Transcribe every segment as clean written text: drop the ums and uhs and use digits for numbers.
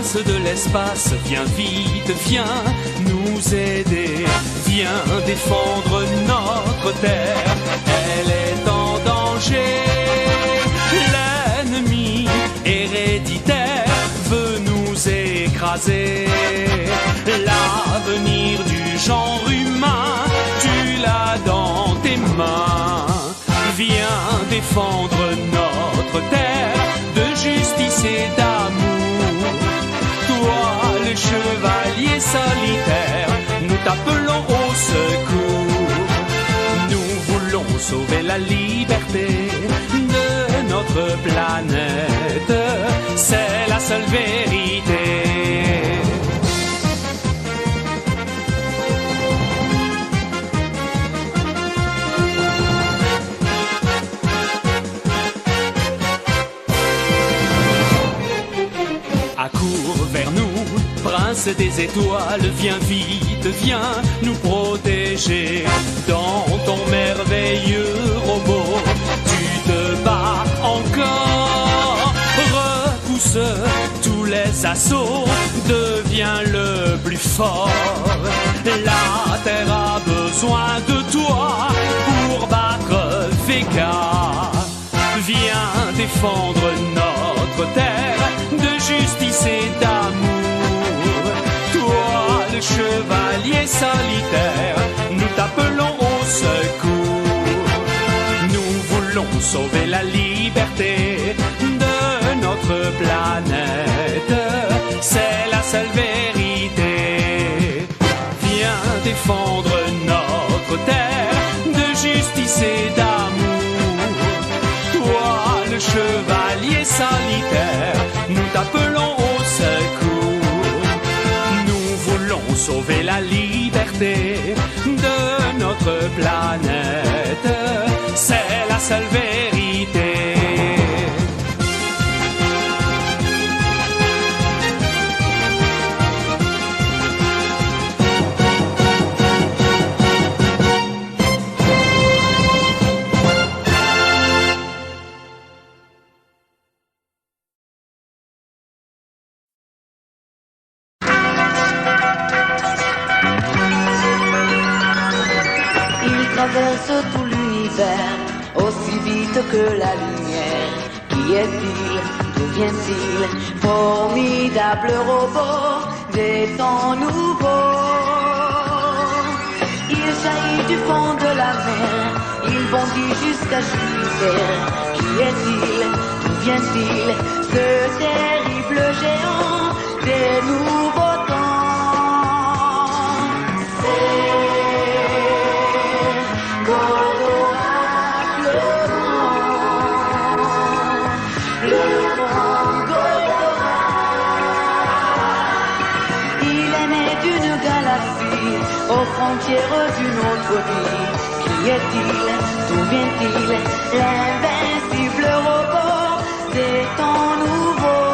prince de l'espace, viens vite, viens nous aider, viens défendre notre terre, elle est en danger. L'ennemi héréditaire veut nous écraser. L'avenir du genre humain, tu l'as dans tes mains. Viens défendre notre terre de justice et d'amour. Toi, le chevalier solitaire, nous t'appelons au secours. Nous voulons sauver la liberté de notre planète, c'est la seule vérité. Accours vers nous, prince des étoiles, viens vite, viens nous protéger. Dans ton merveilleux robot, tu te bats encore. Repousse tous les assauts, deviens le plus fort. La terre a besoin de toi pour battre Vega. Viens défendre notre terre de justice et d'amour. Toi, le chevalier solitaire, nous t'appelons au secours. Nous voulons sauver la liberté de notre planète, c'est la seule vérité. Viens défendre notre terre de justice et d'amour. Toi, le chevalier solitaire, nous t'appelons au secours. Nous voulons sauver la liberté de notre planète, c'est la seule vérité. Traverse tout l'univers aussi vite que la lumière. Qui est-il? D'où vient-il? Formidable robot des temps nouveaux. Il jaillit du fond de la mer, il bondit jusqu'à Jupiter. Qui est-il? D'où vient-il? Ce terrible géant des nouveaux temps. Aux frontières d'une autre vie. Qui est-il? D'où vient-il? L'invincible robot des temps nouveaux.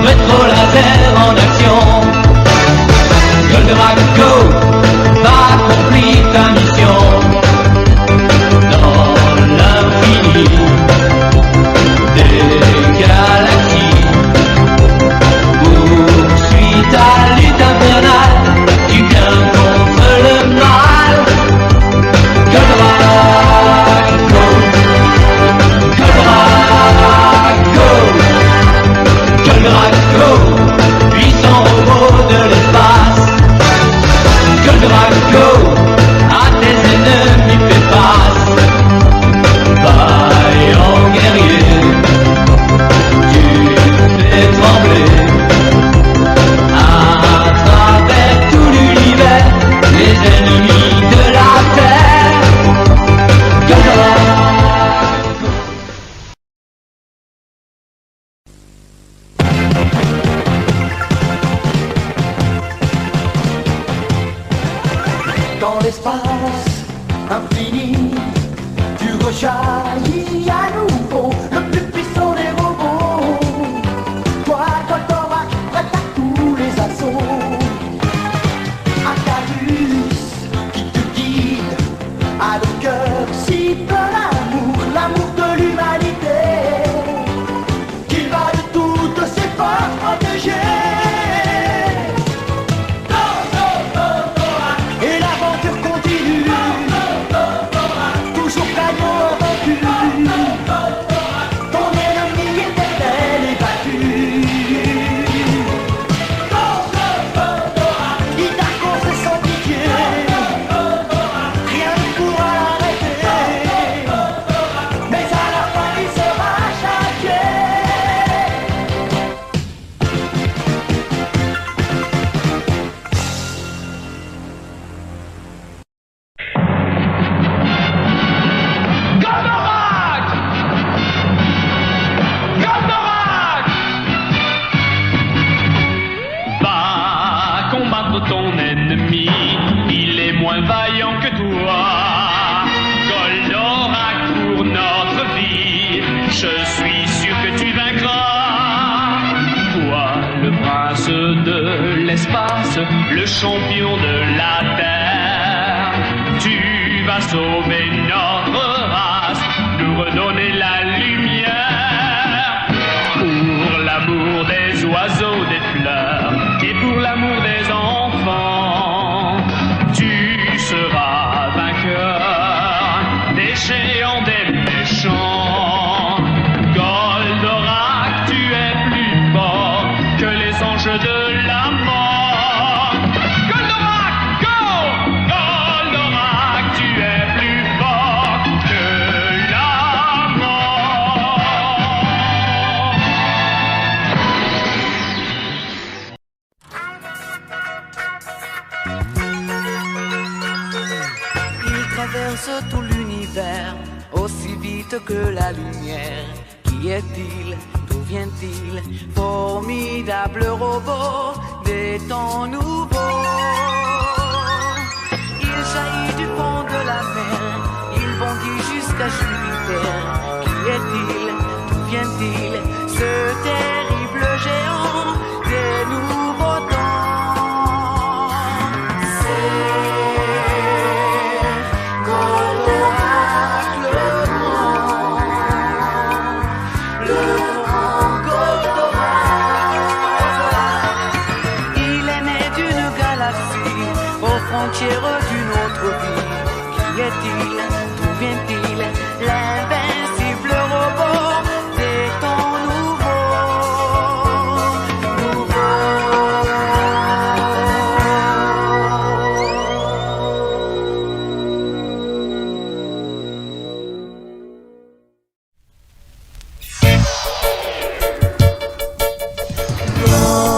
Rétro laser en action. Goldorak Go. infini, tu rejaillis à nouveau, le plus puissant des robots. Toi, Goldorak, prête à tous les assauts. Acarius qui te guide, a le cœur si peu l'amour, l'amour de l'humanité, qu'il va de toutes ses forces protéger. Et l'aventure continue, toujours gagnant vaincu. Ton ennemi éternel est battu. Il t'a causé sans pitié, rien ne pourra l'arrêter. Mais à la fin il sera châtié. Goldorak! Goldorak! Va combattre ton ennemi, il est moins vaillant que toi. Goldorak pour notre vie, je suis sûr que tu vaincras. Toi, le prince de l'espace, le champion de la terre, tu vas sauver notre race, nous redonner la lumière. Pour l'amour des oiseaux, des fleurs, et pour l'amour des enfants, tu seras vainqueur des géants, des méchants. Goldorak, tu es plus fort que les anges de la mort. Goldorak, go! Goldorak, tu es plus fort que la mort. Il traverse tout l'univers aussi vite que la lumière. Qui est-il? D'où vient-il? Formidable robot des temps nouveaux. Il jaillit du fond de la mer, il bondit jusqu'à Jupiter. Qui est-il? D'où vient-il? Ce terrible géant des nouveaux temps. C'est Goldorak le grand Goldorak. Il est né d'une galaxie aux frontières d'une autre vie. Qui est-il? D'où vient-il? L'invincible robot des temps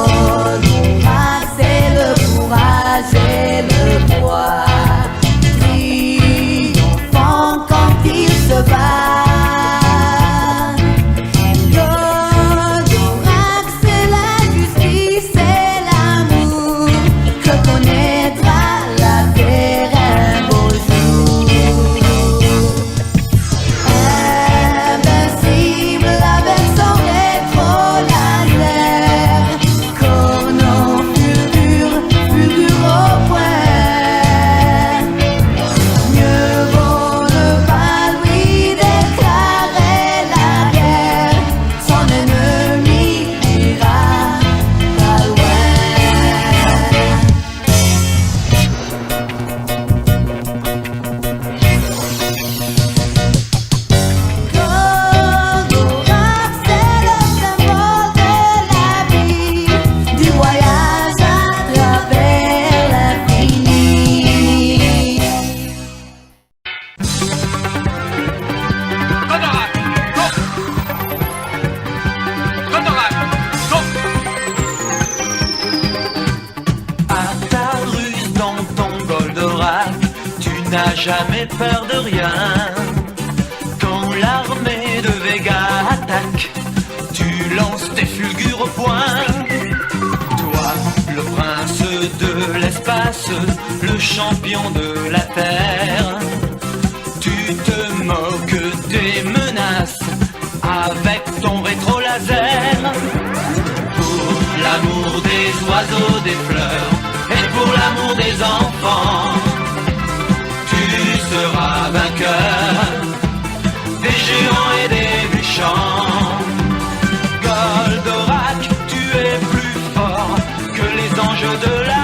Goldorak, c'est le courage et le poids, triomphant quand il se bat. Goldorak, c'est la justice et l'amour que connaîtra la terre un beau jour. Invincible avec son rétro-laser, Conan fulgure au point. Mieux vaut ne pas lui déclarer la guerre, son ennemi ira pas loin. Goldorak, c'est le symbole de la vie, du voyage à travers l'infini. Goldorak, go! Goldorak, go! À ta ruse dans ton Goldorak, tu n'as jamais peur de rien. Quand l'armée de Vega attaque, tu lances tes fulgures au point. Toi, le prince de l'espace, le champion de la terre, moques des menaces avec ton rétro laser. Pour l'amour des oiseaux, des fleurs et pour l'amour des enfants, tu seras vainqueur des géants et des méchants. Goldorak, tu es plus fort que les anges de la